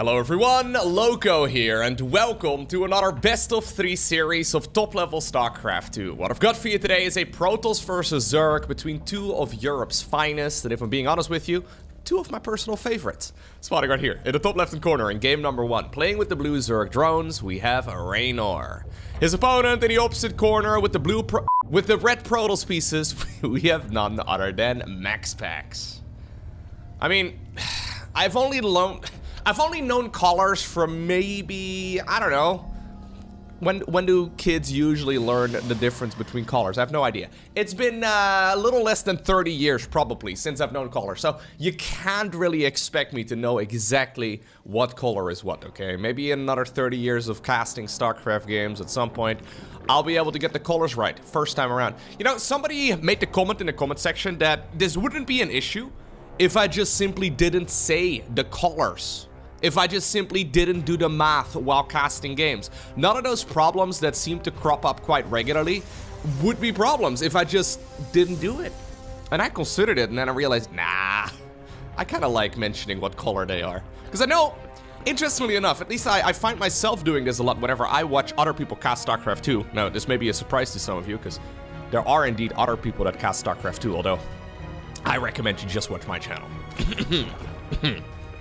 Hello everyone, Lowko here, and welcome to another best of 3 series of top-level StarCraft 2. What I've got for you today is a Protoss versus Zerg between two of Europe's finest, and if I'm being honest with you, two of my personal favorites. Spotting right here, in the top left-hand corner in game number 1, playing with the blue Zerg drones, we have Reynor. His opponent in the opposite corner with the red Protoss pieces, we have none other than MaxPax. I mean, I've only known colors from maybe, I don't know, when do kids usually learn the difference between colors? I have no idea. It's been a little less than 30 years probably since I've known colors, so you can't really expect me to know exactly what color is what, okay? Maybe in another 30 years of casting StarCraft games at some point, I'll be able to get the colors right, first time around. You know, somebody made the comment in the comment section that this wouldn't be an issue if I just simply didn't say the colors. If I just simply didn't do the math while casting games. None of those problems that seem to crop up quite regularly would be problems if I just didn't do it. And I considered it, and then I realized, nah, I kind of like mentioning what color they are. Because I know, interestingly enough, at least I find myself doing this a lot whenever I watch other people cast StarCraft 2. Now, this may be a surprise to some of you, because there are indeed other people that cast StarCraft 2, although I recommend you just watch my channel.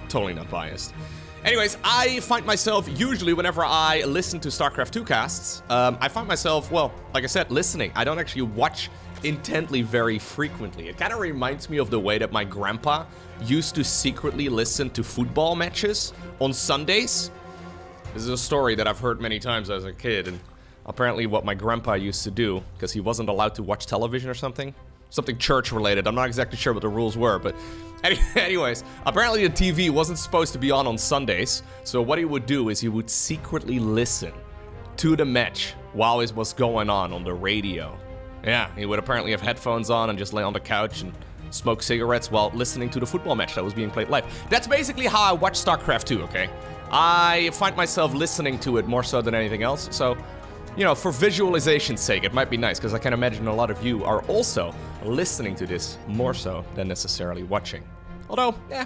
Totally not biased. Anyways, I find myself, usually whenever I listen to StarCraft 2 casts, I find myself, well, like I said, listening. I don't actually watch intently very frequently. It kind of reminds me of the way that my grandpa used to secretly listen to football matches on Sundays. This is a story that I've heard many times as a kid, and apparently what my grandpa used to do, because he wasn't allowed to watch television or something. Something church related. I'm not exactly sure what the rules were, but anyways, apparently the TV wasn't supposed to be on Sundays. So what he would do is he would secretly listen to the match while it was going on the radio. Yeah, he would apparently have headphones on and just lay on the couch and smoke cigarettes while listening to the football match that was being played live. That's basically how I watch StarCraft 2, okay? I find myself listening to it more so than anything else, so you know, for visualization's sake, it might be nice, because I can imagine a lot of you are also listening to this more so than necessarily watching. Although, yeah,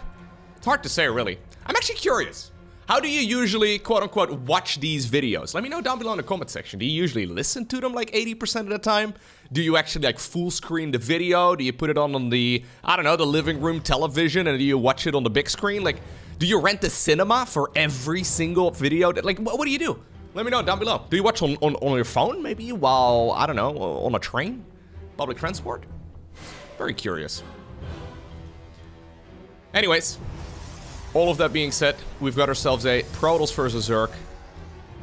it's hard to say, really. I'm actually curious. How do you usually, quote-unquote, watch these videos? Let me know down below in the comment section. Do you usually listen to them like 80% of the time? Do you actually, like, full screen the video? Do you put it on the, I don't know, the living room television, and do you watch it on the big screen? Like, do you rent the cinema for every single video? Like, what do you do? Let me know down below. Do you watch on your phone, maybe, while, I don't know, on a train? Public transport? Very curious. Anyways, all of that being said, we've got ourselves a Protoss versus Zerg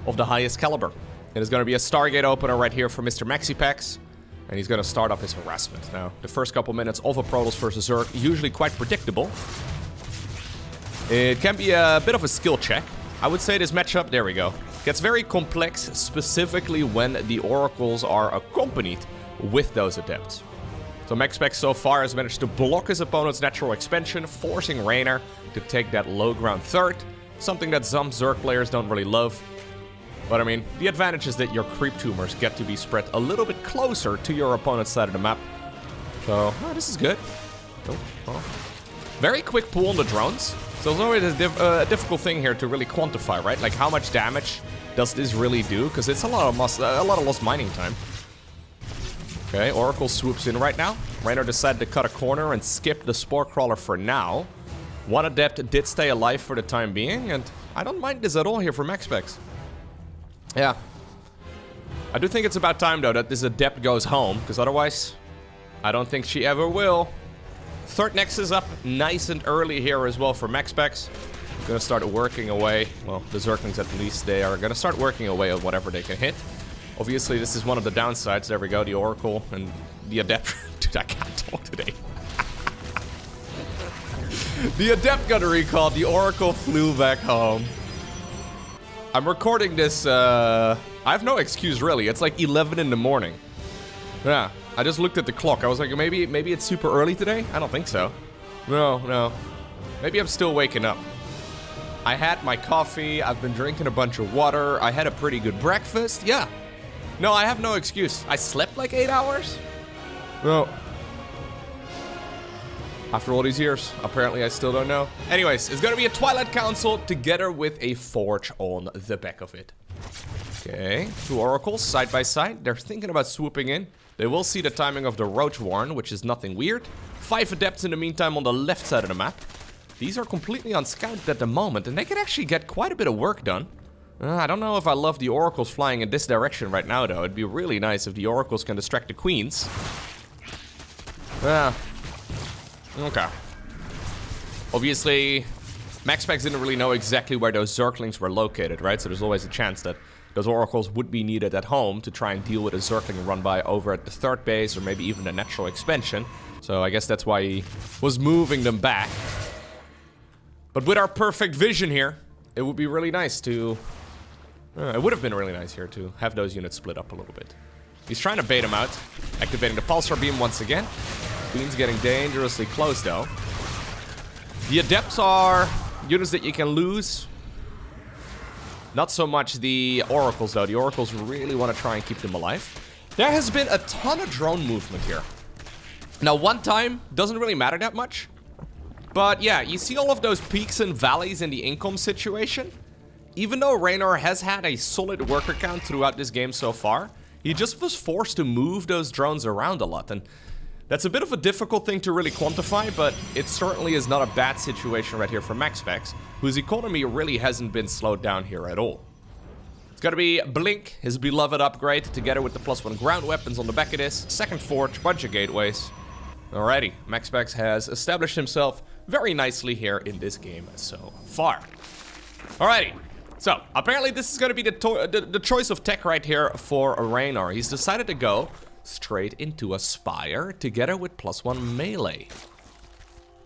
of the highest caliber. It is going to be a Stargate opener right here for Mr. MaxPax, and he's going to start up his harassment. Now, the first couple minutes of a Protoss versus Zerg, usually quite predictable. It can be a bit of a skill check. I would say this matchup, there we go, gets very complex, specifically when the oracles are accompanied with those adepts. So MaxPax so far has managed to block his opponent's natural expansion, forcing Reynor to take that low ground third, something that some Zerg players don't really love. But I mean, the advantage is that your creep tumors get to be spread a little bit closer to your opponent's side of the map. So, oh, this is good. Oh. Very quick pull on the drones. So it's always a difficult thing here to really quantify, right? Like, how much damage does this really do? Because it's a lot of lost mining time. Okay, Oracle swoops in right now. Reynor decided to cut a corner and skip the Spore Crawler for now. One Adept did stay alive for the time being, and I don't mind this at all here for MaxPax. Yeah. I do think it's about time, though, that this Adept goes home, because otherwise, I don't think she ever will. Third Nexus up nice and early here as well for MaxPax. Gonna start working away. Well, the Zerglings at least, they are gonna start working away at whatever they can hit. Obviously, this is one of the downsides. There we go, the Oracle and the Adept. Dude, I can't talk today. The Adept got recalled. The Oracle flew back home. I'm recording this, I have no excuse, really. It's like 11 in the morning. Yeah. I just looked at the clock. I was like, maybe it's super early today? I don't think so. No. Maybe I'm still waking up. I had my coffee. I've been drinking a bunch of water. I had a pretty good breakfast. Yeah. No, I have no excuse. I slept like 8 hours? No. After all these years, apparently I still don't know. Anyways, it's gonna be a Twilight Council together with a Forge on the back of it. Okay, 2 Oracles side by side. They're thinking about swooping in. They will see the timing of the Roach Warren, which is nothing weird. 5 Adepts in the meantime on the left side of the map. These are completely unscouted at the moment, and they can actually get quite a bit of work done. I don't know if I love the Oracles flying in this direction right now, though. It'd be really nice if the Oracles can distract the Queens. Okay. Obviously, MaxPax didn't really know exactly where those Zerglings were located, right? So there's always a chance that those Oracles would be needed at home to try and deal with a Zergling run by over at the 3rd base, or maybe even a natural expansion. So I guess that's why he was moving them back. But with our perfect vision here, it would be really nice to... it would have been really nice here to have those units split up a little bit. He's trying to bait him out, activating the Pulsar Beam once again. Queen's getting dangerously close, though. The Adepts are units that you can lose. Not so much the Oracles, though. The Oracles really want to try and keep them alive. There has been a ton of drone movement here. Now, one time doesn't really matter that much. But yeah, you see all of those peaks and valleys in the income situation? Even though Reynor has had a solid worker count throughout this game so far, he just was forced to move those drones around a lot. And that's a bit of a difficult thing to really quantify, but it certainly is not a bad situation right here for MaxPax, whose economy really hasn't been slowed down here at all. It's gotta be Blink, his beloved upgrade, together with the +1 ground weapons on the back of this, 2nd Forge, bunch of gateways. Alrighty, MaxPax has established himself very nicely here in this game so far. Alrighty, so apparently this is gonna be the choice of tech right here for Reynor. He's decided to go straight into a Spire together with +1 melee.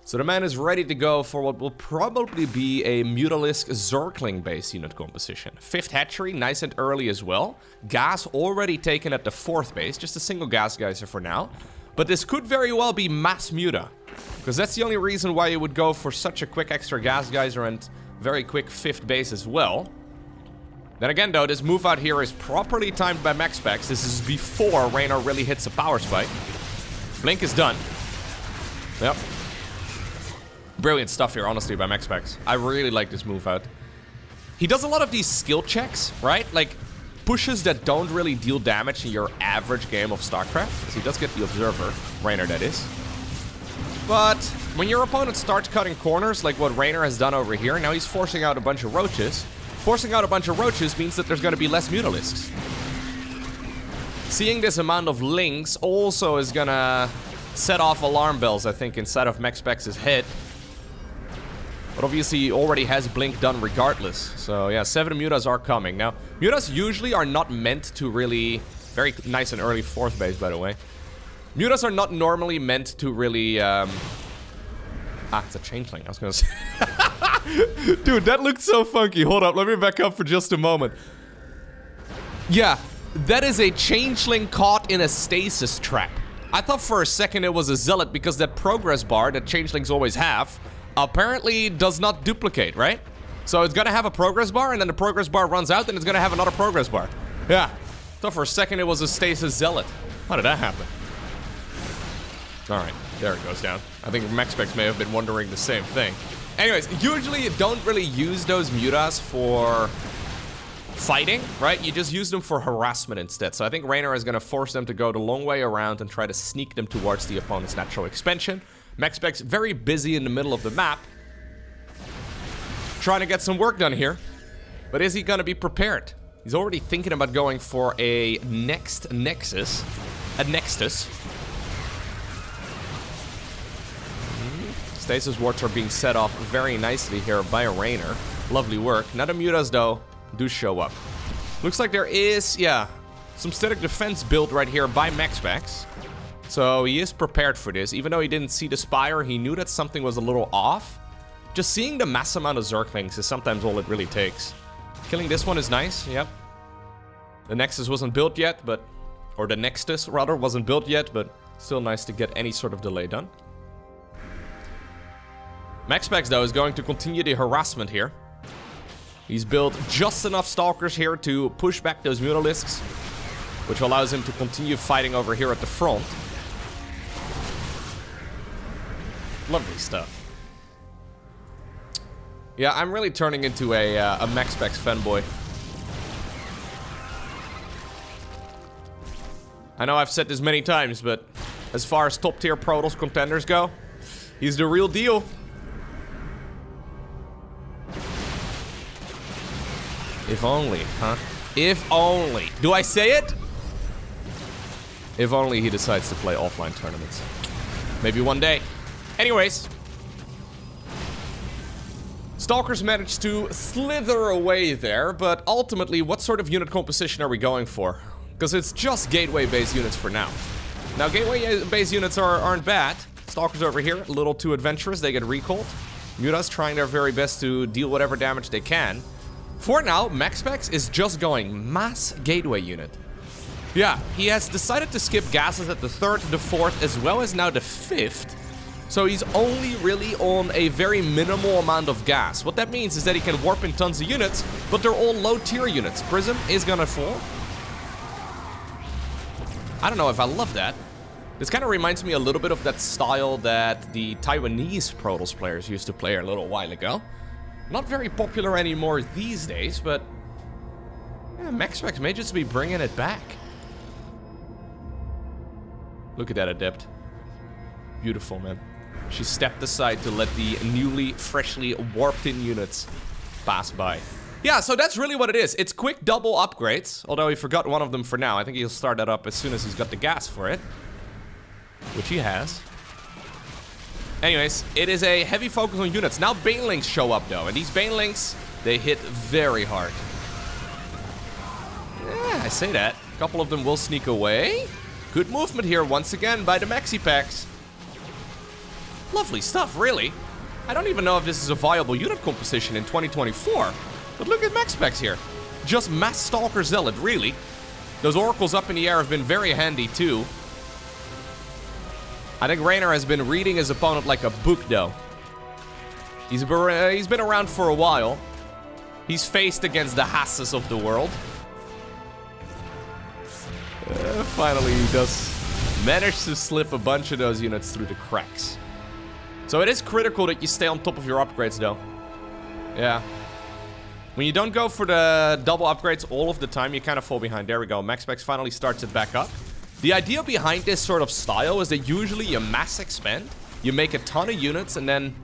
So the man is ready to go for what will probably be a Mutalisk Zergling base unit composition. 5th hatchery, nice and early as well. Gas already taken at the 4th base, just a single gas geyser for now. But this could very well be mass Muta, because that's the only reason why you would go for such a quick extra gas geyser and very quick 5th base as well. Then again, though, this move out here is properly timed by MaxPax. This is before Reynor really hits a power spike. Blink is done. Yep. Brilliant stuff here, honestly, by MaxPax. I really like this move out. He does a lot of these skill checks, right? Like, pushes that don't really deal damage in your average game of StarCraft. So he does get the Observer, Reynor that is. But when your opponent starts cutting corners, like what Reynor has done over here, now he's forcing out a bunch of roaches. Forcing out a bunch of roaches means that there's going to be less Mutalisks. Seeing this amount of links also is going to set off alarm bells, I think, inside of MaxPax's head. But obviously he already has Blink done regardless. So yeah, 7 Mutas are coming. Now, Mutas usually are not meant to really... Very nice and early 4th base, by the way. Mutas are not normally meant to really... it's a changeling, I was gonna say. Dude, that looked so funky. Hold up, let me back up for just a moment. Yeah, that is a changeling caught in a stasis trap. I thought for a second it was a zealot because that progress bar that changelings always have apparently does not duplicate, right? So it's gonna have a progress bar, and then the progress bar runs out, and it's gonna have another progress bar. Yeah, thought for a second it was a stasis zealot. How did that happen? Alright, there it goes down. I think MaxPax may have been wondering the same thing. Anyways, usually you don't really use those Mutas for fighting, right? You just use them for harassment instead. So I think Reynor is going to force them to go the long way around and try to sneak them towards the opponent's natural expansion. MaxPax very busy in the middle of the map, trying to get some work done here. But is he going to be prepared? He's already thinking about going for a next Nexus. A Nexus. Stasis wards are being set off very nicely here by Reynor. Lovely work. Now the Mutas, though, do show up. Looks like there is, yeah, some static defense built right here by MaxPax. So he is prepared for this. Even though he didn't see the Spire, he knew that something was a little off. Just seeing the mass amount of Zerglings is sometimes all it really takes. Killing this one is nice, yep. The Nexus wasn't built yet, but... Or the Nexus, rather, wasn't built yet, but still nice to get any sort of delay done. MaxPax, though, is going to continue the harassment here. He's built just enough Stalkers here to push back those Mutalisks, which allows him to continue fighting over here at the front. Lovely stuff. Yeah, I'm really turning into a MaxPax fanboy. I know I've said this many times, but as far as top tier Protoss contenders go, he's the real deal. If only, huh? If only. Do I say it? If only he decides to play offline tournaments. Maybe one day. Anyways. Stalkers managed to slither away there, but ultimately, what sort of unit composition are we going for? Because it's just gateway-based units for now. Now, gateway-based units aren't bad. Stalkers over here, a little too adventurous, they get recalled. Muta's trying their very best to deal whatever damage they can. For now, MaxPax is just going mass gateway unit. Yeah, he has decided to skip gases at the 3rd, the 4th, as well as now the 5th. So he's only really on a very minimal amount of gas. What that means is that he can warp in tons of units, but they're all low tier units. Prism is gonna fall. I don't know if I love that. This kind of reminds me a little bit of that style that the Taiwanese Protoss players used to play a little while ago. Not very popular anymore these days, but yeah, MaxPax may just be bringing it back. Look at that Adept. Beautiful, man. She stepped aside to let the newly, freshly warped in units pass by. Yeah, so that's really what it is. It's quick double upgrades, although he forgot one of them for now. I think he'll start that up as soon as he's got the gas for it. Which he has. Anyways, it is a heavy focus on units. Now Banelings show up though, and these Banelings, they hit very hard. Yeah, I say that. A couple of them will sneak away. Good movement here once again by the MaxPax. Lovely stuff, really. I don't even know if this is a viable unit composition in 2024. But look at MaxPax here. Just mass Stalker Zealot, really. Those Oracles up in the air have been very handy too. I think Reynor has been reading his opponent like a book, though. He's been around for a while. He's faced against the Hasses of the world. Finally, he does manage to slip a bunch of those units through the cracks. So it is critical that you stay on top of your upgrades, though. Yeah. When you don't go for the double upgrades all of the time, you kind of fall behind. There we go. MaxPax finally starts it back up. The idea behind this sort of style is that usually you mass expand, you make a ton of units, and then,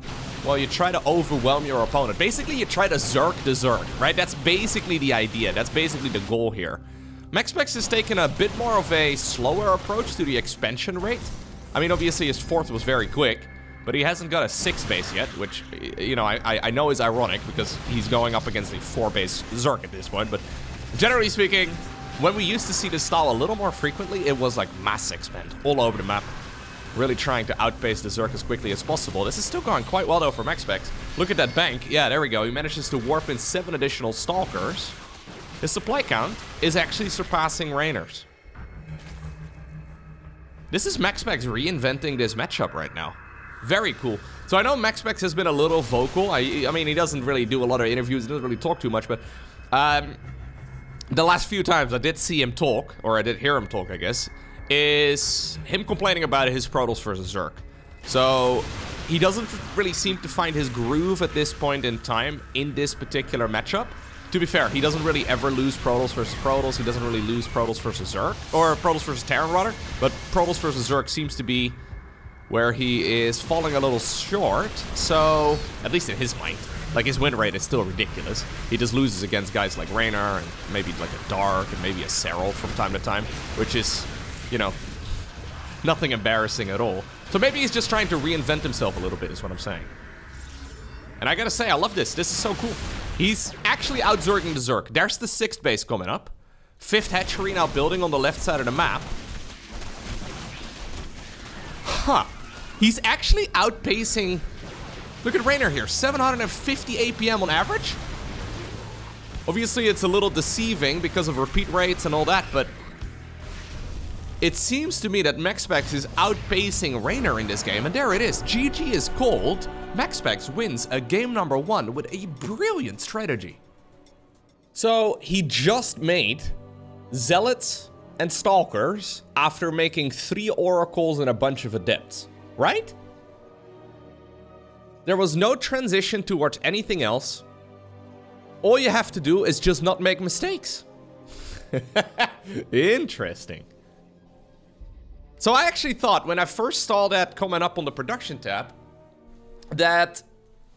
well, you try to overwhelm your opponent. Basically, you try to Zerg the Zerg, right? That's basically the idea. That's basically the goal here. MaxPax has taken a bit more of a slower approach to the expansion rate. I mean, obviously, his 4th was very quick, but he hasn't got a 6 base yet, which, you know, I know is ironic because he's going up against a 4-base Zerg at this point, but generally speaking, when we used to see this style a little more frequently, it was like mass expand all over the map. Really trying to outpace the Zerg as quickly as possible. This is still going quite well though for MaxPax. Look at that bank. Yeah, there we go. He manages to warp in 7 additional Stalkers. His supply count is actually surpassing Reynor's. This is MaxPax reinventing this matchup right now. Very cool. So I know MaxPax has been a little vocal. I mean, he doesn't really do a lot of interviews. He doesn't really talk too much, but the last few times I did see him talk, or I did hear him talk, I guess, is him complaining about his Protoss versus Zerg. So he doesn't really seem to find his groove at this point in time in this particular matchup. To be fair, he doesn't really ever lose Protoss versus Protoss. He doesn't really lose Protoss versus Zerg, or Protoss versus Terran rather. But Protoss versus Zerg seems to be where he is falling a little short. So at least in his mind. Like, his win rate is still ridiculous. He just loses against guys like Reynor and maybe like a Dark and maybe a Serral from time to time, which is, you know, nothing embarrassing at all. So maybe he's just trying to reinvent himself a little bit is what I'm saying. And I gotta say, I love this. This is so cool. He's actually out-Zerging the Zerg. There's the 6th base coming up. 5th hatchery now building on the left side of the map. Huh. He's actually outpacing... Look at Reynor here, 750 APM on average. Obviously, it's a little deceiving because of repeat rates and all that, but it seems to me that MaxPax is outpacing Reynor in this game, and there it is. GG is called. MaxPax wins a game number 1 with a brilliant strategy. So, he just made Zealots and Stalkers after making 3 Oracles and a bunch of Adepts, right? There was no transition towards anything else. All you have to do is just not make mistakes. Interesting. So I actually thought when I first saw that coming up on the production tab that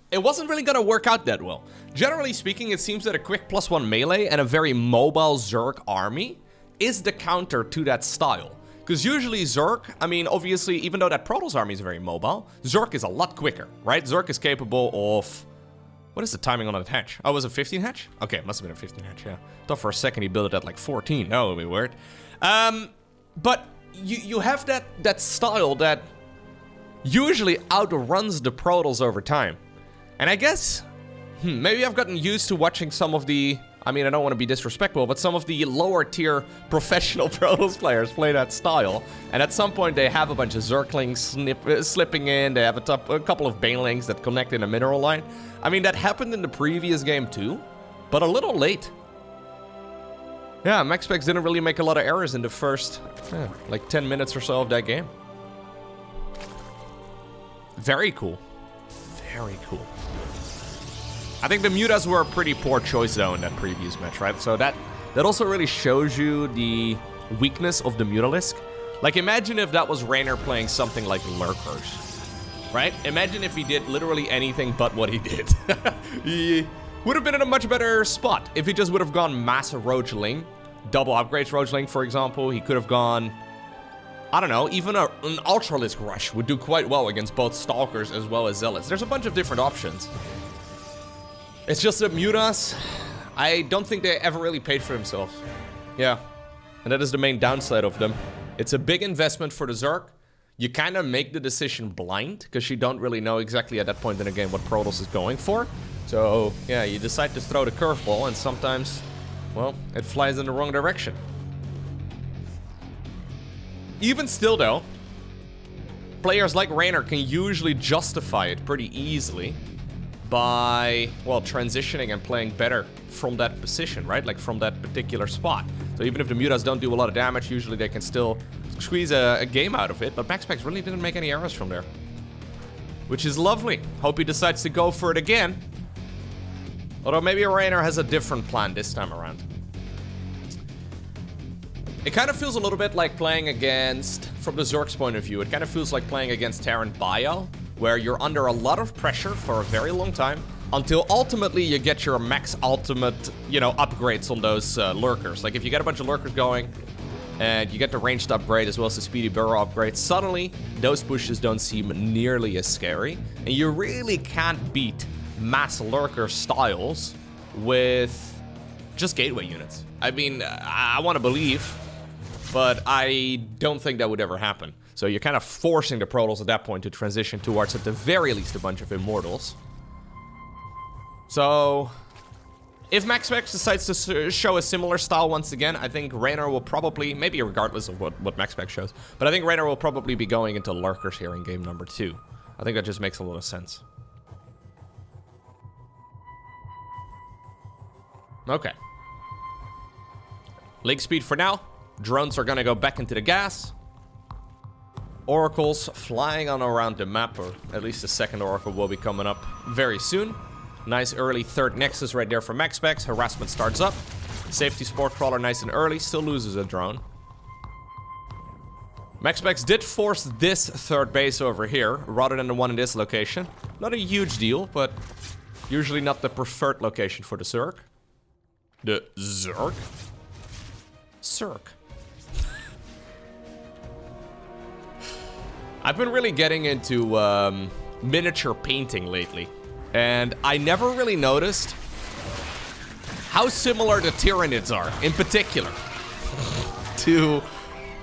it wasn't really going to work out that well. Generally speaking, it seems that a quick +1 melee and a very mobile Zerg army is the counter to that style. Because usually Zerg, I mean, obviously, even though that Protoss army is very mobile, Zerg is a lot quicker, right? Zerg is capable of... What is the timing on that hatch? Oh, was it 15 hatch? Okay, it must have been a 15 hatch, yeah. Thought for a second he built it at like 14. That would be weird. But you have that style that usually outruns the Protoss over time. And I guess, maybe I've gotten used to watching some of the... I mean, I don't want to be disrespectful, but some of the lower tier professional Protoss players play that style. And at some point they have a bunch of Zerglings slipping in, they have a couple of Banelings that connect in a mineral line. I mean, that happened in the previous game too, but a little late. Yeah, MaxPax didn't really make a lot of errors in the first, like 10 minutes or so of that game. Very cool. Very cool. I think the Mutas were a pretty poor choice though in that previous match, right? So that also really shows you the weakness of the Mutalisk. Like imagine if that was Reynor playing something like Lurkers, right? Imagine if he did literally anything but what he did. He would have been in a much better spot if he just would have gone massive Roachling, double upgrades Roachling, for example. He could have gone, I don't know, even an Ultralisk Rush would do quite well against both Stalkers as well as Zealots. There's a bunch of different options. It's just that Mutas, I don't think they ever really paid for themselves. Yeah, and that is the main downside of them. It's a big investment for the Zerg. You kind of make the decision blind, because you don't really know exactly at that point in the game what Protoss is going for. So, yeah, you decide to throw the curveball, and sometimes, well, it flies in the wrong direction. Even still, though, players like Reynor can usually justify it pretty easily by, well, transitioning and playing better from that position, right? Like from that particular spot. So even if the Mutas don't do a lot of damage, usually they can still squeeze a game out of it. But MaxPax really didn't make any errors from there, which is lovely. Hope he decides to go for it again. Although maybe Reynor has a different plan this time around. It kind of feels a little bit like playing against, from the Zerg's point of view, it kind of feels like playing against Terran Bio, where you're under a lot of pressure for a very long time, until ultimately you get your max ultimate, you know, upgrades on those lurkers. Like if you get a bunch of lurkers going, and you get the ranged upgrade as well as the speedy burrow upgrade, suddenly those pushes don't seem nearly as scary, and you really can't beat mass lurker styles with just gateway units. I mean, I want to believe, but I don't think that would ever happen. So you're kind of forcing the Protoss at that point to transition towards, at the very least, a bunch of Immortals. So, if MaxPax decides to show a similar style once again, I think Reynor will probably, maybe regardless of what MaxPax shows, but I think Reynor will probably be going into Lurkers here in game number 2. I think that just makes a lot of sense. Okay. Link speed for now. Drones are gonna go back into the gas. Oracles flying on around the map, or at least the second Oracle will be coming up very soon. Nice early third Nexus right there for MaxPax. Harassment starts up. Safety Sport Crawler nice and early, still loses a drone. MaxPax did force this third base over here, rather than the one in this location. Not a huge deal, but usually not the preferred location for the Zerg. The Zerg? Zerg. I've been really getting into miniature painting lately, and I never really noticed how similar the Tyranids are, in particular, to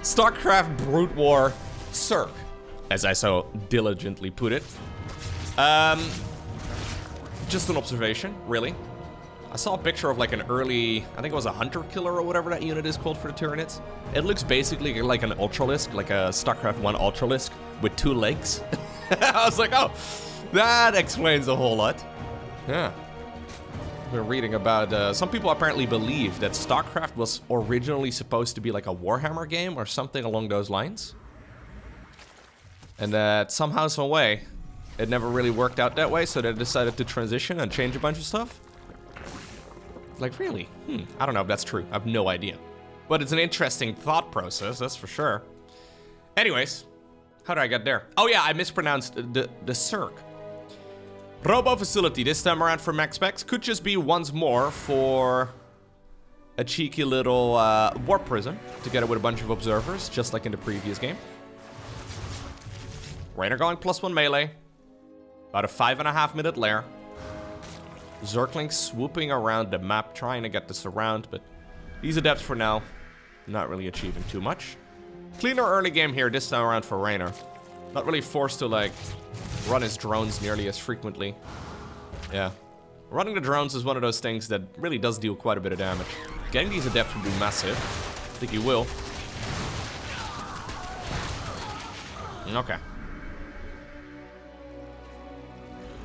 StarCraft Brood War Zerg, as I so diligently put it. Just an observation, really. I saw a picture of like an early, I think it was a Hunter Killer or whatever that unit is called for the Tyranids. It looks basically like an Ultralisk, like a StarCraft 1 Ultralisk with 2 legs. I was like, oh, that explains a whole lot. Yeah. We're reading about, some people apparently believe that StarCraft was originally supposed to be like a Warhammer game or something along those lines. And that somehow, some way, it never really worked out that way, so they decided to transition and change a bunch of stuff. Like, really? I don't know if that's true. I have no idea. But it's an interesting thought process, that's for sure. Anyways, how did I get there? Oh yeah, I mispronounced the Zerg. Robo facility this time around for MaxPax. Could just be once more for a cheeky little warp prism together with a bunch of observers, just like in the previous game. Reynor going +1 melee. About a 5.5 minute lair. Zerglings swooping around the map, trying to get the surround, but these adepts for now, not really achieving too much. Cleaner early game here this time around for Reynor. Not really forced to, like, run his drones nearly as frequently. Yeah. Running the drones is one of those things that really does deal quite a bit of damage. Getting these adepts would be massive. I think he will. Okay.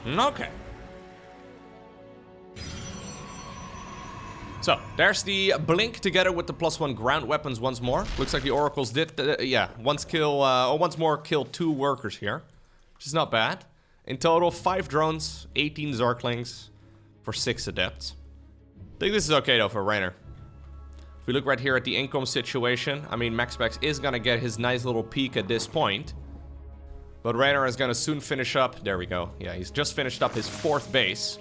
Okay. So, there's the blink together with the +1 ground weapons once more. Looks like the oracles did, yeah, once more kill 2 workers here. Which is not bad. In total, 5 drones, 18 Zerglings for 6 adepts. I think this is okay though for Reynor. If we look right here at the income situation, I mean, MaxPax is gonna get his nice little peak at this point. But Reynor is gonna soon finish up, there we go. Yeah, he's just finished up his 4th base.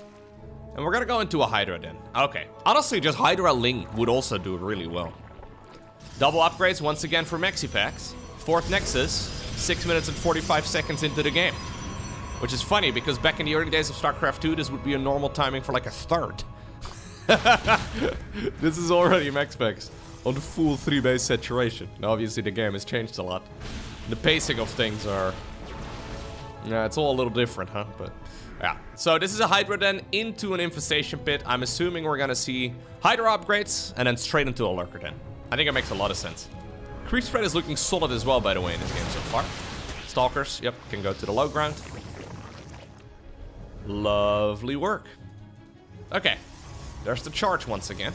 And we're gonna go into a Hydra then. Okay. Honestly, just Hydra Ling would also do really well. Double upgrades once again for MaxPax. 4th Nexus, 6 minutes and 45 seconds into the game. Which is funny, because back in the early days of StarCraft 2, this would be a normal timing for like a 3rd. This is already MaxPax on the full 3-base saturation. Now, obviously, the game has changed a lot. The pacing of things are... yeah, it's all a little different, huh? But... yeah, so this is a Hydra then into an infestation pit. I'm assuming we're gonna see Hydra upgrades and then straight into a Lurker then. I think it makes a lot of sense. Creep spread is looking solid as well, by the way, in this game so far. Stalkers, yep, can go to the low ground. Lovely work. Okay, there's the charge once again.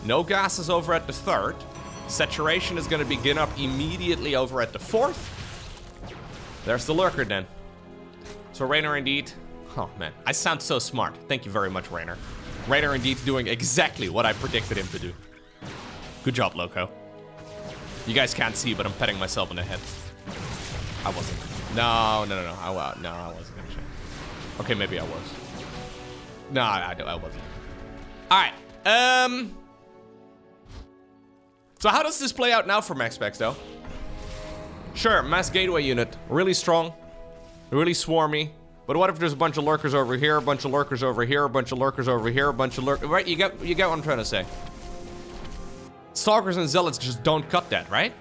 No gases over at the 3rd. Saturation is gonna begin up immediately over at the 4th. There's the Lurker then. So Reynor indeed... oh man, I sound so smart. Thank you very much, Reynor. Reynor indeed doing exactly what I predicted him to do. Good job, Lowko. You guys can't see, but I'm patting myself on the head. I wasn't. No. I wasn't actually. Okay, maybe I was. No, I wasn't. Alright, so how does this play out now for MaxPax, though? Sure, mass gateway unit. Really strong. Really swarmy. But what if there's a bunch of lurkers over here, a bunch of lurkers over here, a bunch of lurkers over here, a bunch of lurkers... right, you get what I'm trying to say. Stalkers and Zealots just don't cut that, right?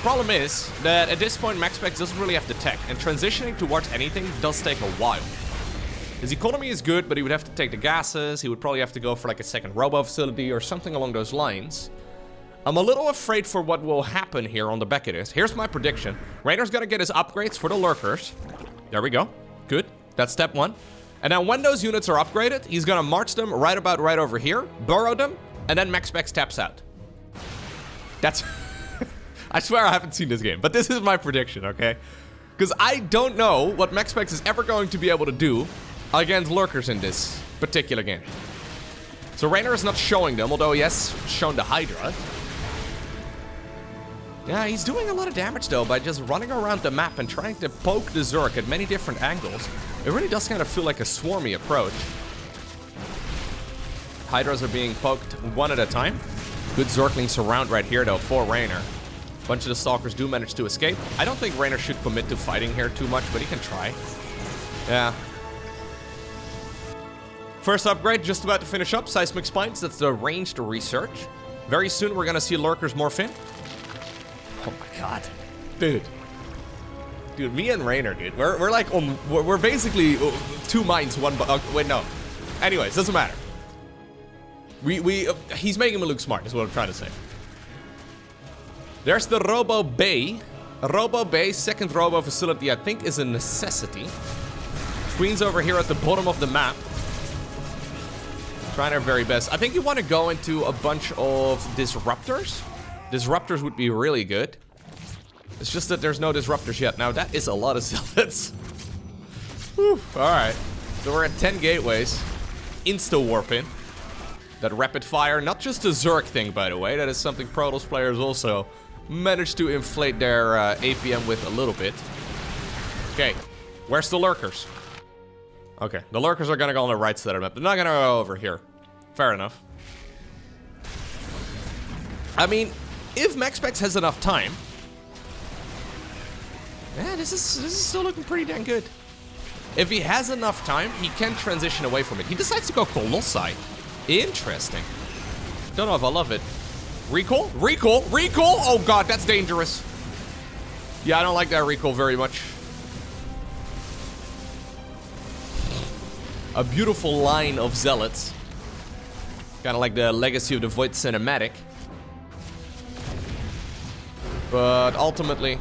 Problem is that at this point, MaxPax doesn't really have the tech, and transitioning towards anything does take a while. His economy is good, but he would have to take the gases, he would probably have to go for like a second robo facility or something along those lines. I'm a little afraid for what will happen here on the back of this. Here's my prediction. Reynor's gonna get his upgrades for the lurkers. There we go. Good. That's step 1. And now when those units are upgraded, he's gonna march them right over here, burrow them, and then MaxPax taps out. That's... I swear I haven't seen this game, but this is my prediction, okay? Because I don't know what MaxPax is ever going to be able to do against lurkers in this particular game. So Reynor is not showing them, although he has shown the Hydra. Yeah, he's doing a lot of damage though by just running around the map and trying to poke the Zerg at many different angles. It really does kind of feel like a swarmy approach. Hydras are being poked one at a time. Good Zerglings surround right here though for Reynor. A bunch of the Stalkers do manage to escape. I don't think Reynor should commit to fighting here too much, but he can try. Yeah. First upgrade, just about to finish up. Seismic Spines, that's the ranged research. Very soon we're gonna see Lurkers morph in. Oh my god. Dude, me and Reynor, dude. We're like on... We're basically 2 minds, 1... wait, no. Anyways, doesn't matter. He's making me look smart, is what I'm trying to say. There's the Robo Bay. A Robo Bay, second Robo facility, I think is a necessity. Queen's over here at the bottom of the map. Trying their very best. I think you want to go into a bunch of Disruptors. Disruptors would be really good. It's just that there's no disruptors yet. Now, that is a lot of zealots. Whew, alright. So we're at 10 gateways. Insta-warping. That rapid fire, not just a Zerg thing, by the way. That is something Protoss players also managed to inflate their APM with a little bit. Okay, where's the lurkers? Okay, the lurkers are gonna go on the right side of the map. They're not gonna go over here. Fair enough. I mean, if MaxPax has enough time... Yeah, this is still looking pretty dang good. If he has enough time, he can transition away from it. He decides to go Colossi. Interesting. Don't know if I love it. Recall? Recall? Recall? Oh god, that's dangerous. Yeah, I don't like that recall very much. A beautiful line of zealots. Kind of like the Legacy of the Void cinematic. But ultimately...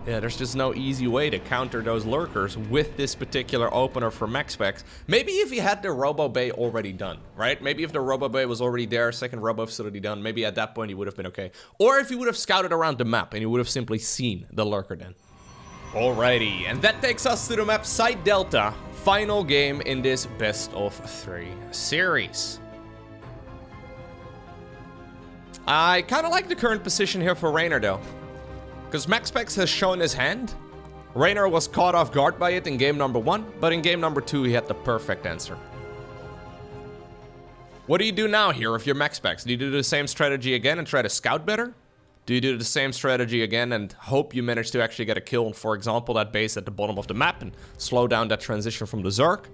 Yeah, there's just no easy way to counter those lurkers with this particular opener for MaxPax. Maybe if he had the Robo Bay already done, right? Maybe if the Robo Bay was already there, second Robo facility done, maybe at that point he would have been okay. Or if he would have scouted around the map and he would have simply seen the lurker then. Alrighty, and that takes us to the map Site Delta. Final game in this best of 3 series. I kind of like the current position here for Reynor though. Because MaxPax has shown his hand. Reynor was caught off guard by it in game number 1, but in game number 2 he had the perfect answer. What do you do now here if you're MaxPax? Do you do the same strategy again and try to scout better? Do you do the same strategy again and hope you manage to actually get a kill on, for example, that base at the bottom of the map and slow down that transition from the Zerg?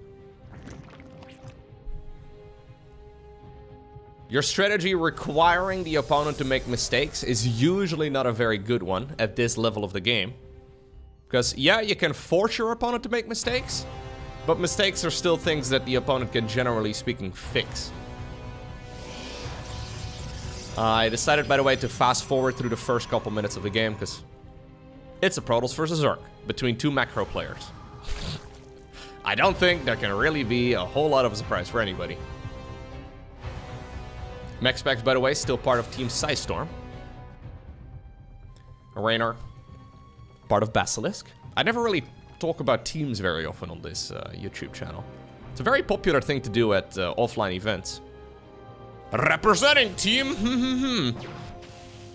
Your strategy requiring the opponent to make mistakes is usually not a very good one at this level of the game. Because, yeah, you can force your opponent to make mistakes, but mistakes are still things that the opponent can, generally speaking, fix. I decided, by the way, to fast forward through the first couple minutes of the game, because it's a Protoss versus Zerg between 2 macro players. I don't think there can really be a whole lot of a surprise for anybody. MaxPax, by the way, still part of Team Psystorm. Reynor, part of Basilisk. I never really talk about teams very often on this YouTube channel. It's a very popular thing to do at offline events. Representing team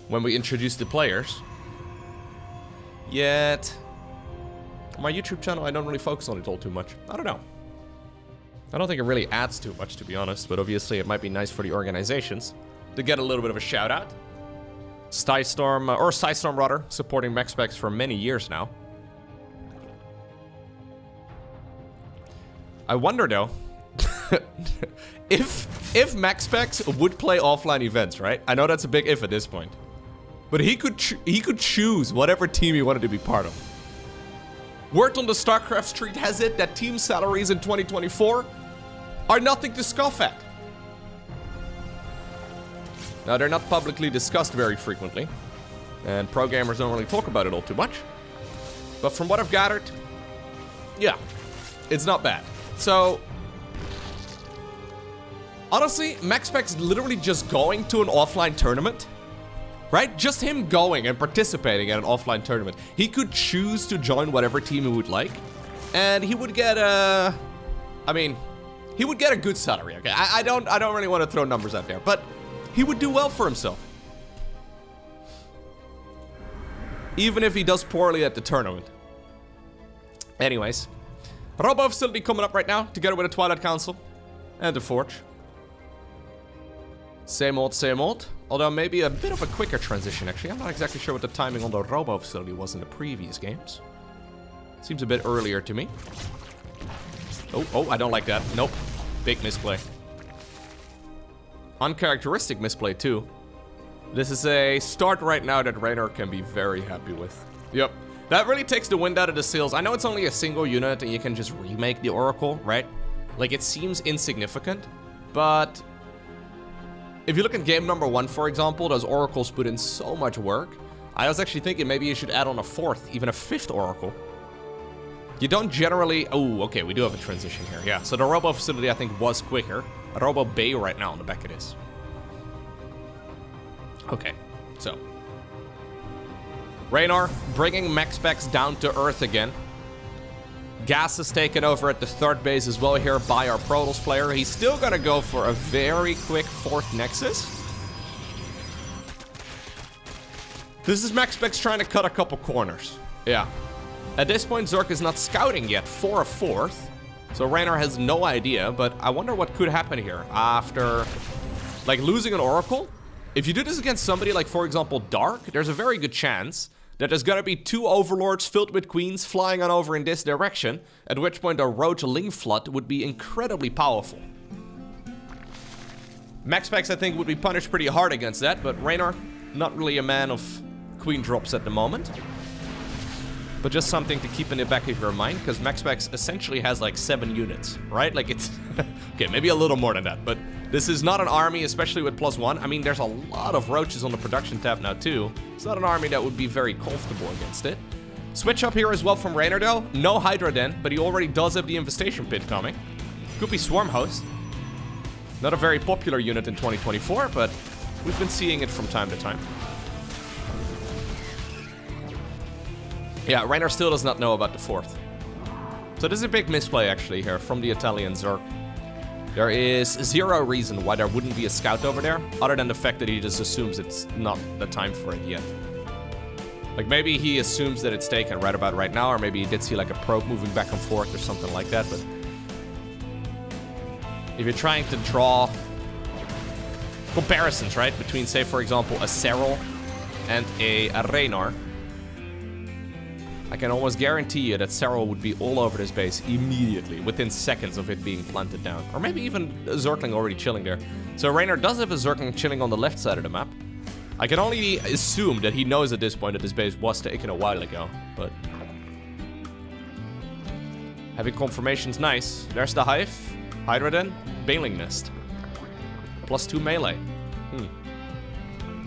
when we introduce the players. Yet, on my YouTube channel, I don't really focus on it all too much. I don't know. I don't think it really adds too much, to be honest, but obviously it might be nice for the organizations to get a little bit of a shout out. Psystorm rather, supporting MaxPax for many years now. I wonder though, if MaxPax would play offline events, right? I know that's a big if at this point, but he could choose whatever team he wanted to be part of. Word on the StarCraft street has it that team salaries in 2024 are nothing to scoff at. Now, they're not publicly discussed very frequently, and pro gamers don't really talk about it all too much. But from what I've gathered, yeah, it's not bad. So, honestly, MaxPax literally just going to an offline tournament, right? Just him going and participating at an offline tournament. He could choose to join whatever team he would like, and he would get a... he would get a good salary, okay? I don't really want to throw numbers out there, but he would do well for himself. Even if he does poorly at the tournament. Anyways, Robo facility coming up right now, together with the Twilight Council and the Forge. Same old, although maybe a bit of a quicker transition, actually. I'm not exactly sure what the timing on the Robo facility was in the previous games. Seems a bit earlier to me. Oh, I don't like that. Nope. Big misplay. Uncharacteristic misplay, too. This is a start right now that Reynor can be very happy with. Yep. That really takes the wind out of the sails. I know it's only a single unit and you can just remake the Oracle, right? Like, it seems insignificant, but if you look at game number 1, for example, those Oracles put in so much work. I was actually thinking maybe you should add on a 4th, even a 5th Oracle. You don't generally... Oh, okay, we do have a transition here. Yeah, so the Robo facility, I think, was quicker. A Robo Bay right now on the back it is. Okay, so. Reynor bringing MaxPax down to earth again. Gas is taken over at the third base as well here by our Protoss player. He's still gonna go for a very quick fourth Nexus. This is MaxPax trying to cut a couple corners. Yeah. At this point, Zerg is not scouting yet for a fourth. So Reynor has no idea, but I wonder what could happen here after, like, losing an Oracle. If you do this against somebody like, for example, Dark, there's a very good chance that there's gonna be 2 Overlords filled with Queens flying on over in this direction, at which point a Roach Ling Flood would be incredibly powerful. MaxPax, I think, would be punished pretty hard against that, but Reynor, not really a man of Queen drops at the moment. But just something to keep in the back of your mind, because MaxPax essentially has like 7 units, right? Like it's... okay, maybe a little more than that, but this is not an army, especially with +1. I mean, there's a lot of roaches on the production tab now too. It's not an army that would be very comfortable against it. Switch up here as well from Reynor though. No Hydra Den, but he already does have the Infestation Pit coming. Could be Swarm Host. Not a very popular unit in 2024, but we've been seeing it from time to time. Yeah, Reynor still does not know about the fourth. So this is a big misplay actually here from the Italian Zerg. There is zero reason why there wouldn't be a scout over there, other than the fact that he just assumes it's not the time for it yet. Like maybe he assumes that it's taken right about right now, or maybe he did see like a probe moving back and forth or something like that, but... if you're trying to draw comparisons, right, between, say, for example, a Serral and a Reynor, I can almost guarantee you that Serral would be all over this base immediately, within seconds of it being planted down. Or maybe even a Zergling already chilling there. So Reynor does have a Zergling chilling on the left side of the map. I can only assume that he knows at this point that this base was taken a while ago, but... having confirmation's nice. There's the Hive, Hydra Den, Baneling Nest. +2 melee.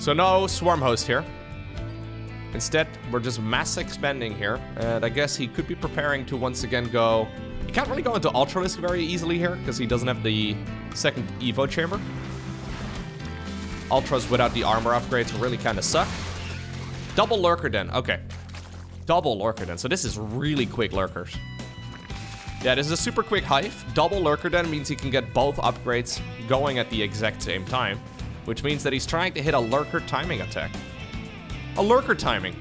So no Swarm Host here. Instead, we're just mass expanding here, and I guess he could be preparing to once again go... He can't really go into Ultralisk very easily here, because he doesn't have the second Evo chamber. Ultras without the armor upgrades really kind of suck. Double Lurker Den, okay. Double Lurker Den, so this is really quick Lurkers. Yeah, this is a super quick Hive. Double Lurker Den means he can get both upgrades going at the exact same time, which means that he's trying to hit a Lurker timing attack. A Lurker timing.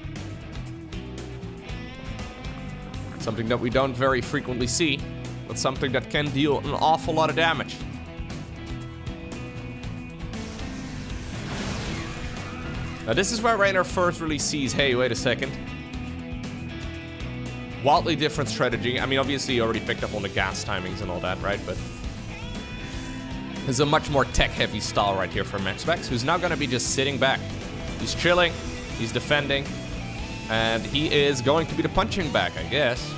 Something that we don't very frequently see, but something that can deal an awful lot of damage. Now this is where Reynor first really sees, hey, wait a second. Wildly different strategy. I mean, obviously you already picked up on the gas timings and all that, right? But there's a much more tech-heavy style right here for MaxPax, who's now gonna be just sitting back. He's chilling. He's defending, and he is going to be the punching bag, I guess.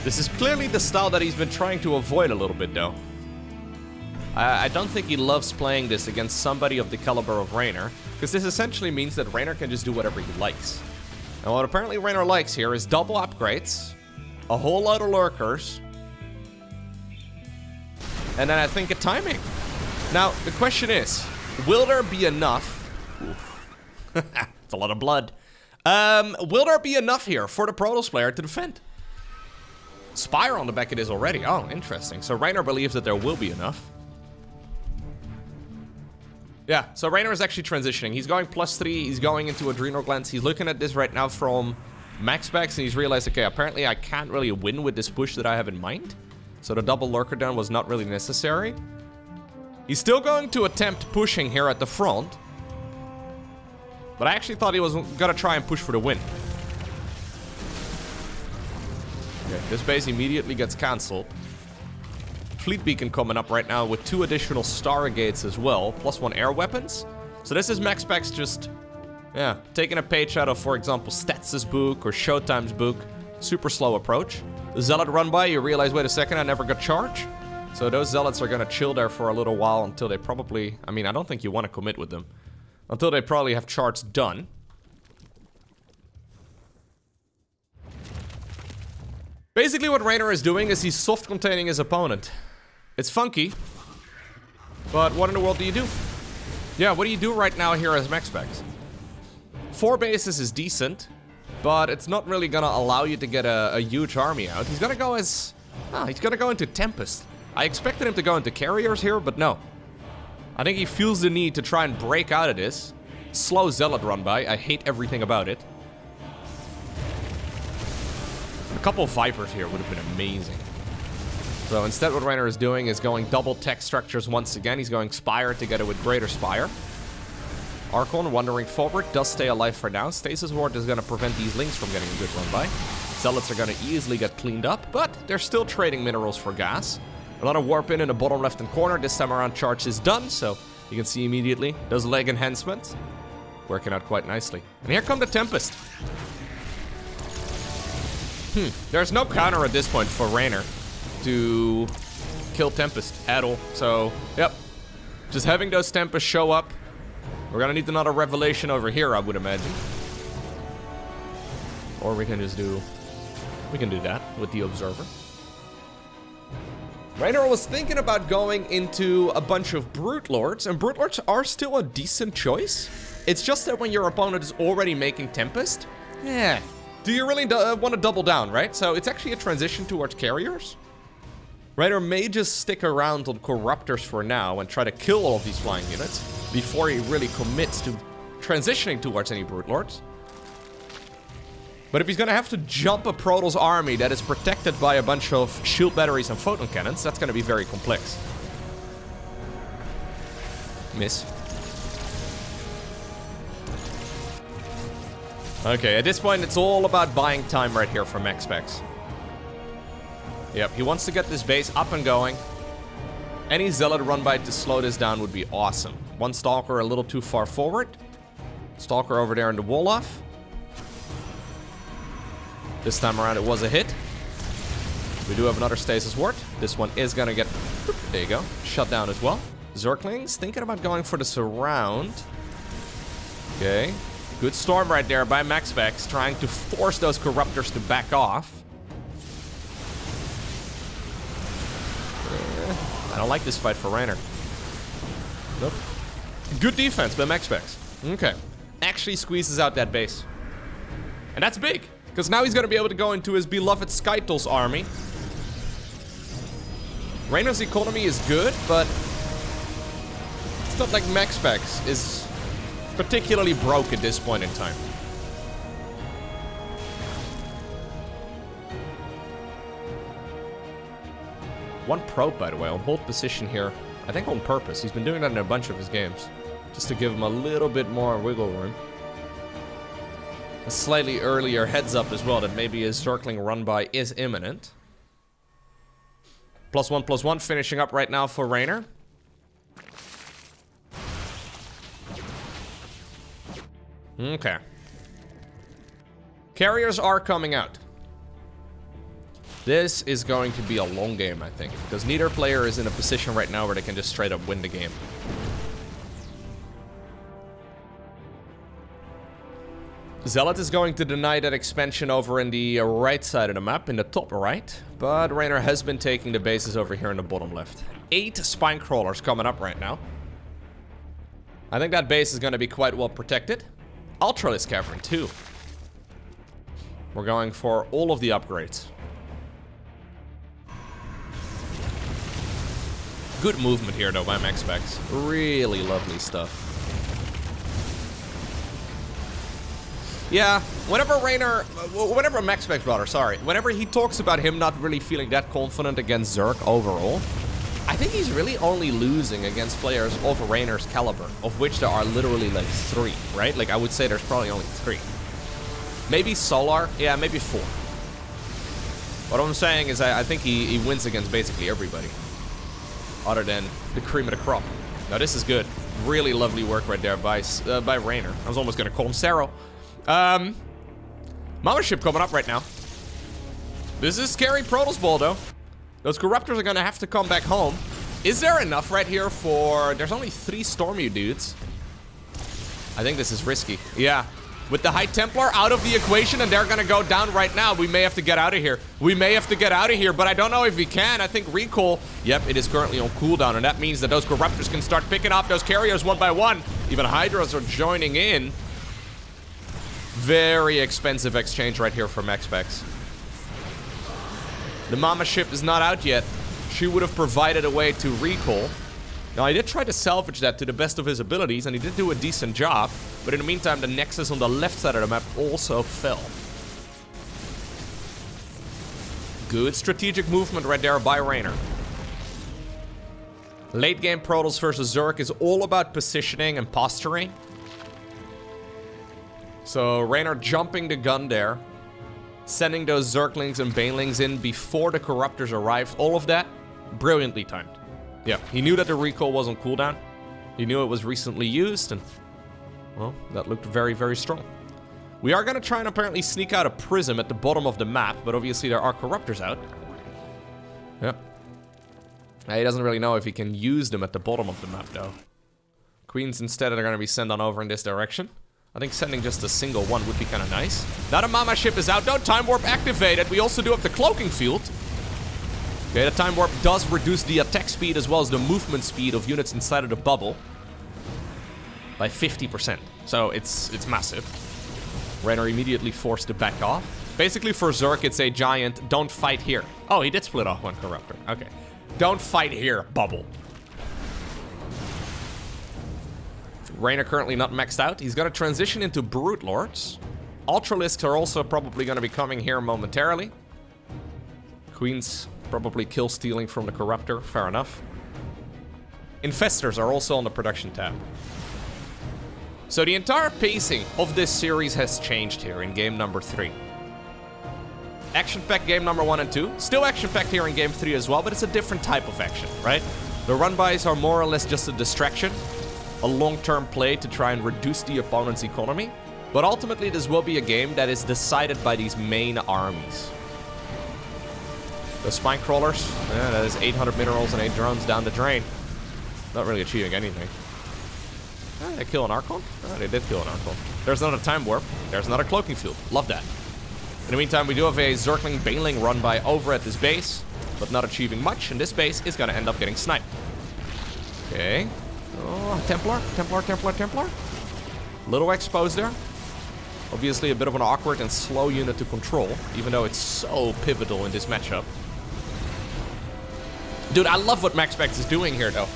This is clearly the style that he's been trying to avoid a little bit, though. I don't think he loves playing this against somebody of the caliber of Reynor, because this essentially means that Reynor can just do whatever he likes. And what apparently Reynor likes here is double upgrades, a whole lot of Lurkers, and then I think a timing. Now, the question is, will there be enough... Oof. It's a lot of blood. Will there be enough here for the Protoss player to defend? Spire on the back it is already. Oh, interesting. So Reynor believes that there will be enough. Yeah, so Reynor is actually transitioning. He's going +3. He's going into Adrenal Glands. He's looking at this right now from MaxPax, and he's realized, okay, apparently I can't really win with this push that I have in mind. So the double Lurker down was not really necessary. He's still going to attempt pushing here at the front. But I actually thought he was gonna try and push for the win. Okay, this base immediately gets cancelled. Fleet Beacon coming up right now with 2 additional Stargates as well, +1 air weapons. So this is MaxPax just, yeah, taking a page out of, for example, Stats' book or Showtime's book. Super slow approach. The Zealot run by, you realize, wait a second, I never got charge. So those Zealots are gonna chill there for a little while until they probably, I mean, I don't think you want to commit with them. Until they probably have charts done. Basically what Reynor is doing is he's soft containing his opponent. It's funky. But what in the world do you do? Yeah, what do you do right now here as MaxPax? 4 bases is decent, but it's not really gonna allow you to get a huge army out. He's gonna go as... he's gonna go into Tempest. I expected him to go into Carriers here, but no. I think he feels the need to try and break out of this. Slow Zealot run by. I hate everything about it. A couple of Vipers here would have been amazing. So instead what Reynor is doing is going double tech structures once again. He's going Spire together with Greater Spire. Archon wandering forward, does stay alive for now. Stasis Ward is going to prevent these Lings from getting a good run by. Zealots are going to easily get cleaned up, but they're still trading minerals for gas. A lot of warp in the bottom left-hand corner. This time around, charge is done, so you can see immediately those leg enhancements working out quite nicely. And here come the Tempest. There's no counter at this point for Reynor to kill Tempest at all. So, yep. Just having those Tempests show up. We're gonna need another Revelation over here, I would imagine. Or we can just do... We can do that with the Observer. Reynor was thinking about going into a bunch of Brute Lords, and Brute Lords are still a decent choice. It's just that when your opponent is already making Tempest, yeah. Do you really want to double down, right? So it's actually a transition towards Carriers. Reynor may just stick around on Corruptors for now and try to kill all of these flying units before he really commits to transitioning towards any Brute Lords. But if he's gonna have to jump a Protoss army that is protected by a bunch of shield batteries and photon cannons, that's gonna be very complex. Miss. Okay, at this point, it's all about buying time right here for MaxPax. Yep, he wants to get this base up and going. Any Zealot run by to slow this down would be awesome. One Stalker a little too far forward. Stalker over there in the wall off. This time around, it was a hit. We do have another Stasis Ward. This one is gonna get... There you go. Shut down as well. Zerglings thinking about going for the surround. Okay. Good storm right there by MaxPax, trying to force those Corruptors to back off. I don't like this fight for Reynor. Nope. Good defense by MaxPax. Okay. Actually squeezes out that base. And that's big, because now he's going to be able to go into his beloved Skytol's army. Reynor's economy is good, but it's not like MaxPax is particularly broke at this point in time. One probe, by the way, on hold position here. I think on purpose. He's been doing that in a bunch of his games. Just to give him a little bit more wiggle room. A slightly earlier heads up as well that maybe his circling run by is imminent. +1/+1 finishing up right now for Reynor. Okay. Carriers are coming out. This is going to be a long game, I think, because neither player is in a position right now where they can just straight up win the game. Zealot is going to deny that expansion over in the right side of the map, in the top right, but Reynor has been taking the bases over here in the bottom left. 8 Spine Crawlers coming up right now. I think that base is going to be quite well protected. Ultralisk Cavern too. We're going for all of the upgrades. Good movement here though by MaxPax. Really lovely stuff. Yeah, whenever MaxPax rather, sorry. Whenever he talks about him not really feeling that confident against Zerg overall, I think he's really only losing against players of Reynor's caliber, of which there are literally like 3, right? Like I would say there's probably only 3. Maybe Solar, yeah, maybe 4. What I'm saying is I think he wins against basically everybody. Other than the cream of the crop. Now this is good. Really lovely work right there by Reynor. I was almost gonna call him Sero. Mothership coming up right now. This is scary Protoss ball though. Those Corruptors are gonna have to come back home. Is there enough right here for... There's only 3 Stormy dudes. I think this is risky. Yeah. With the High Templar out of the equation and they're gonna go down right now, we may have to get out of here. We may have to get out of here, but I don't know if we can. I think recall, yep, it is currently on cooldown, and that means that those Corruptors can start picking off those carriers one by one. Even Hydras are joining in. Very expensive exchange right here for MaxPax. The Mama ship is not out yet. She would have provided a way to recall. Now, I did try to salvage that to the best of his abilities, and he did do a decent job. But in the meantime, the Nexus on the left side of the map also fell. Good strategic movement right there by Reynor. Late game Protoss versus Zerg is all about positioning and posturing. So Reynor jumping the gun there. Sending those Zerglings and Banelings in before the Corruptors arrived. All of that, brilliantly timed. Yeah, he knew that the recall was on cooldown. He knew it was recently used, and, well, that looked very, very strong. We are going to try and apparently sneak out a prism at the bottom of the map, but obviously there are Corruptors out. Yep. He doesn't really know if he can use them at the bottom of the map, though. Queens instead are going to be sent on over in this direction. I think sending just a single one would be kind of nice. Now the Mama ship is out. No Time Warp activated. We also do have the Cloaking Field. Okay, the Time Warp does reduce the attack speed as well as the movement speed of units inside of the bubble by 50%. So it's massive. Reynor immediately forced to back off. Basically for Zerg, it's a giant don't fight here. Oh, he did split off one Corruptor. Okay. Don't fight here, bubble. Reynor currently not maxed out. He's going to transition into Brood Lords. Ultralisks are also probably going to be coming here momentarily. Queens probably kill stealing from the Corruptor. Fair enough. Infestors are also on the production tab. So the entire pacing of this series has changed here in game number 3. Action-packed game number 1 and 2. Still action-packed here in game 3 as well, but it's a different type of action, right? The run-bys are more or less just a distraction. A long-term play to try and reduce the opponent's economy. But ultimately, this will be a game that is decided by these main armies. The Spine Crawlers, yeah, that is 800 minerals and 8 drones down the drain. Not really achieving anything. They kill an Archon? Oh, they did kill an Archon. There's another Time Warp. There's another Cloaking Field. Love that. In the meantime, we do have a Zergling Baneling run by over at this base, but not achieving much, and this base is going to end up getting sniped. Okay. Oh, Templar, Templar, Templar, Templar. Little exposed there. Obviously a bit of an awkward and slow unit to control, even though it's so pivotal in this matchup. Dude, I love what MaxPax is doing here, though.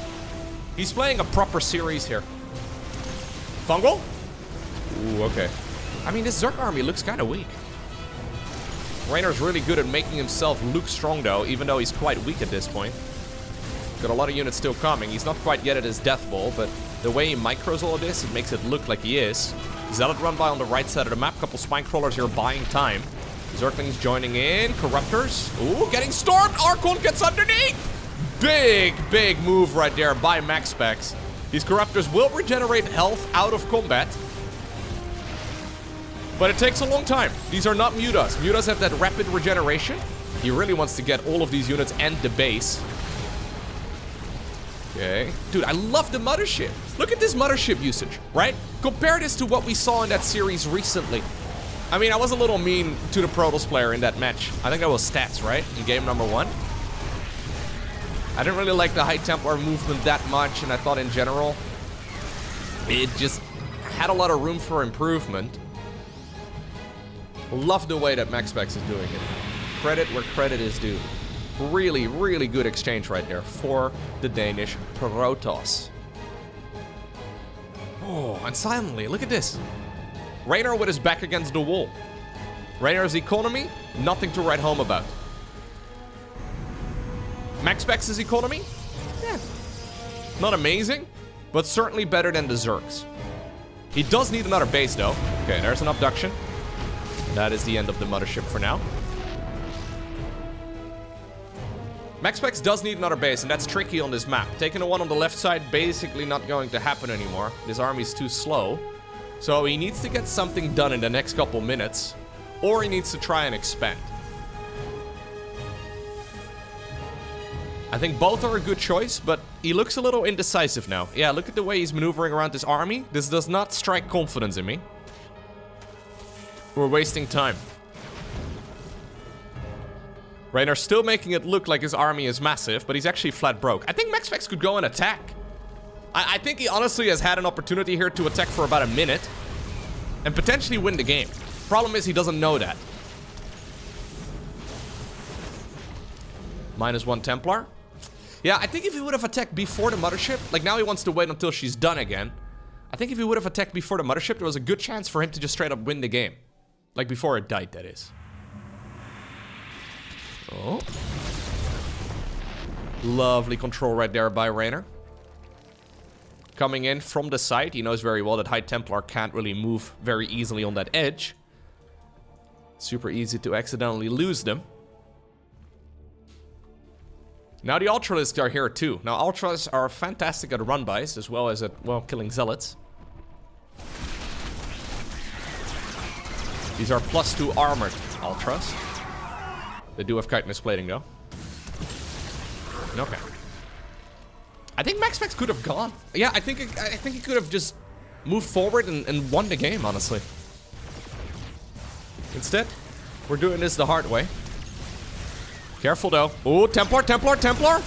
He's playing a proper series here. Fungal? Ooh, okay. I mean, this Zerg army looks kind of weak. Reynor's really good at making himself look strong, though, even though he's quite weak at this point. Got a lot of units still coming. He's not quite yet at his death ball, but the way he micros all of this, it makes it look like he is. Zealot run by on the right side of the map. Couple Spine Crawlers here buying time. Zerglings joining in. Corruptors. Ooh, getting stormed. Archon gets underneath. Big, big move right there by MaxPax. These Corruptors will regenerate health out of combat. But it takes a long time. These are not Mutas. Mutas have that rapid regeneration. He really wants to get all of these units and the base. Okay. Dude, I love the Mothership. Look at this Mothership usage, right? Compare this to what we saw in that series recently. I mean, I was a little mean to the Protoss player in that match. I think that was stats, right? In game number 1. I didn't really like the High Templar movement that much, and I thought in general, it just had a lot of room for improvement. Love the way that MaxPax is doing it. Credit where credit is due. Really, really good exchange right there for the Danish Protoss. Oh, and silently, look at this. Reynor with his back against the wall. Reynor's economy, nothing to write home about. MaxPax's economy? Yeah. Not amazing, but certainly better than the Zergs. He does need another base, though. Okay, there's an abduction. That is the end of the Mothership for now. MaxPax does need another base, and that's tricky on this map. Taking the one on the left side, basically not going to happen anymore. This army's too slow. So he needs to get something done in the next couple minutes, or he needs to try and expand. I think both are a good choice, but he looks a little indecisive now. Yeah, look at the way he's maneuvering around this army. This does not strike confidence in me. We're wasting time. Reynor still making it look like his army is massive, but he's actually flat broke. I think MaxPax could go and attack. I think he honestly has had an opportunity here to attack for about a minute. and potentially win the game. Problem is he doesn't know that. -1 Templar. Yeah, I think if he would have attacked before the mothership, like now he wants to wait until she's done again. I think if he would have attacked before the mothership, there was a good chance for him to just straight up win the game. Like before it died, that is. Oh. Lovely control right there by Reynor. Coming in from the side, he knows very well that High Templar can't really move very easily on that edge. Super easy to accidentally lose them. Now the Ultralisks are here too. Now Ultras are fantastic at run-bys as well as at, well, killing Zealots. These are +2 armored Ultras. They do have chitinous plating though. Okay. I think MaxPax could have gone. Yeah, I think he could have just moved forward and won the game, honestly. Instead, we're doing this the hard way. Careful though. Oh, Templar, Templar, Templar!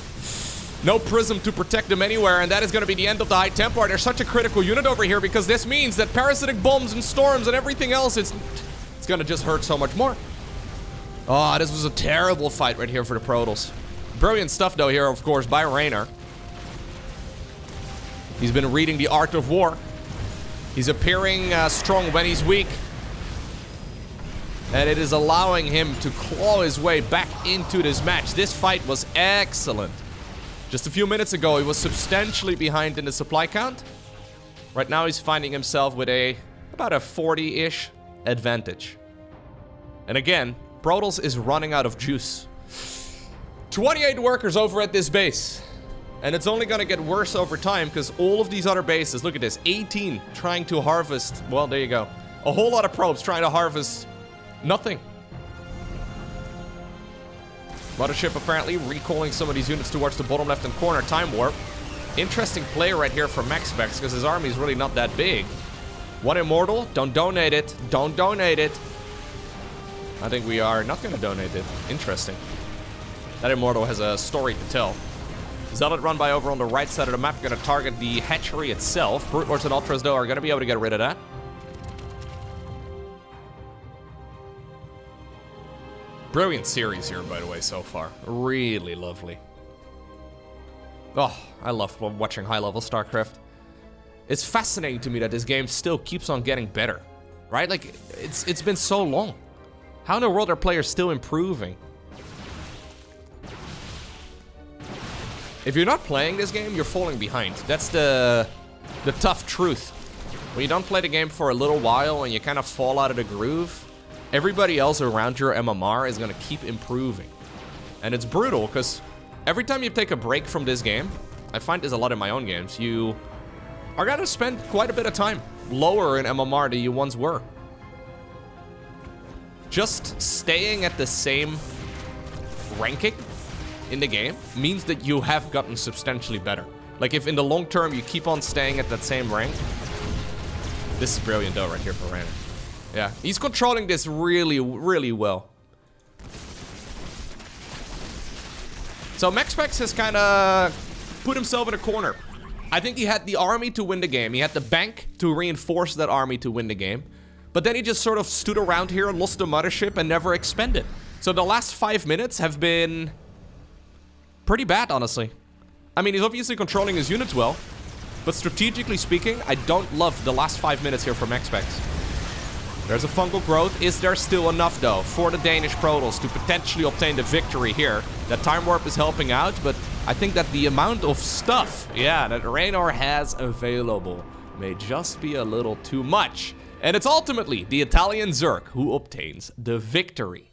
No Prism to protect them anywhere, and that is going to be the end of the High Templar. They're such a critical unit over here because this means that parasitic bombs and storms and everything else, it's going to just hurt so much more. Oh, this was a terrible fight right here for the Protoss. Brilliant stuff though here, of course, by Reynor. He's been reading the art of war. He's appearing strong when he's weak. And it is allowing him to claw his way back into this match. This fight was excellent. Just a few minutes ago, he was substantially behind in the supply count. Right now, he's finding himself with about a 40-ish advantage. And again, Protoss is running out of juice. 28 workers over at this base. And it's only gonna get worse over time because all of these other bases, look at this, 18 trying to harvest, well, there you go. A whole lot of probes trying to harvest nothing. Mothership apparently recalling some of these units towards the bottom left-hand corner. Time warp. Interesting play right here for MaxPax because his army is really not that big. One immortal. Don't donate it. Don't donate it. I think we are not going to donate it. Interesting. That immortal has a story to tell. Zealot run by over on the right side of the map. Going to target the hatchery itself. Brute Lords and Ultras, though, are going to be able to get rid of that. Brilliant series here, by the way, so far. Really lovely. Oh, I love watching high-level StarCraft. It's fascinating to me that this game still keeps on getting better, right? Like, it's been so long. How in the world are players still improving? If you're not playing this game, you're falling behind. That's the tough truth. When you don't play the game for a little while and you kind of fall out of the groove, everybody else around your MMR is going to keep improving. And it's brutal because every time you take a break from this game, I find this a lot in my own games, you are going to spend quite a bit of time lower in MMR than you once were. Just staying at the same ranking in the game means that you have gotten substantially better. Like if in the long term you keep on staying at that same rank. This is brilliant though right here for Reynor. Yeah, he's controlling this really, really well. So MaxPax has kind of put himself in a corner. I think he had the army to win the game. He had the bank to reinforce that army to win the game. But then he just sort of stood around here, lost the mothership, and never expanded. So the last 5 minutes have been pretty bad, honestly. I mean, he's obviously controlling his units well. But strategically speaking, I don't love the last 5 minutes here for MaxPax. There's a fungal growth. Is there still enough, though, for the Danish Protoss to potentially obtain the victory here? That Time Warp is helping out, but I think that the amount of stuff, yeah, that Reynor has available may just be a little too much. And it's ultimately the Italian Zerg who obtains the victory.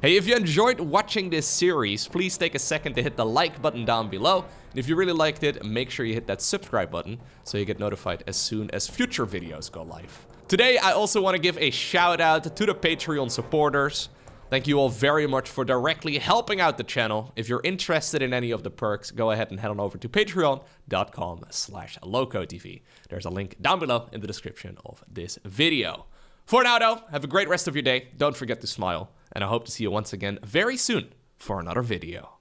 Hey, if you enjoyed watching this series, please take a second to hit the like button down below. And if you really liked it, make sure you hit that subscribe button so you get notified as soon as future videos go live. Today, I also want to give a shout out to the Patreon supporters. Thank you all very much for directly helping out the channel. If you're interested in any of the perks, go ahead and head on over to patreon.com/LowkoTV. There's a link down below in the description of this video. For now, though, have a great rest of your day. Don't forget to smile. And I hope to see you once again very soon for another video.